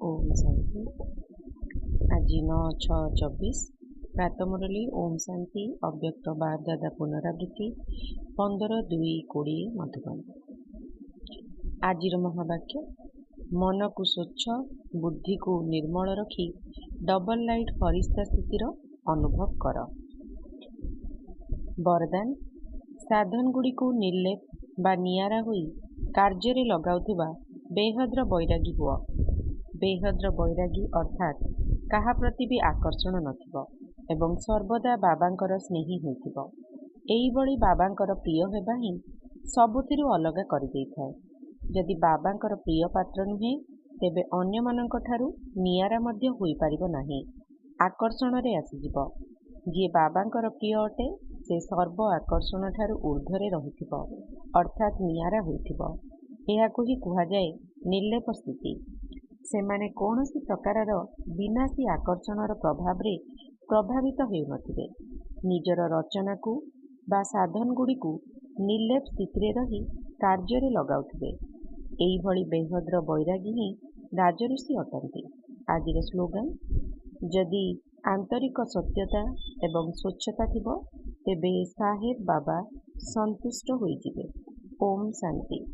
ओम शांति। आज 9/6/24 प्रातमुरली ओम शांति अव्यक्त बाप दादा पुनरावृत्ति 15/2/20 मधुबन। आज महावाक्य मन को स्वच्छ बुद्धि को निर्मल रखी डबल लाइट फरिश्ता स्थितिर अनुभव कर। वरदान साधन गुड़ी को निर्लेप बा नियारा होई कार्य लगाउथिबा बेहद्र बैरागी हुआ। बेहद्र बैरागी अर्थात कहा प्रति भी आकर्षण नथिबो एवं सर्वदा बाबांकर स्नेही होइथिबो। एई बळी बाबांकर प्रिय हेबा ही सबुथिरु अलगा करि देइथाय। यदि बाबांकर प्रिय पात्र नुहे तेबे अन्य मानक ठारू नियारा मध्य होई परिबो नाही, आकर्षण रे आसीजिबो। जे बाबांकर प्रिय अटे से सर्व आकर्षण ठारू ऊर्ध्वरे रहिथिबो अर्थात नियारा होइथिबो। एहाकु ही कुहा जाए निर्लेप स्थिति। सेमाने कौनसी प्रकारर विनाशी आकर्षणर प्रभाव रे प्रभावित हेउनथिबे। निजर रचना को बा साधन गुड़ी को निर्लेप स्थिति रही कार्य रे लगाउथिबे। एई भली बेहद्र बैरागी ही राजऋषि अटंती। आजिर स्लोगान जदि आंतरिक सत्यता एवं स्वच्छता थिबो तेबे साहेब बाबा संतुष्ट होइजिबे। ओम शांति।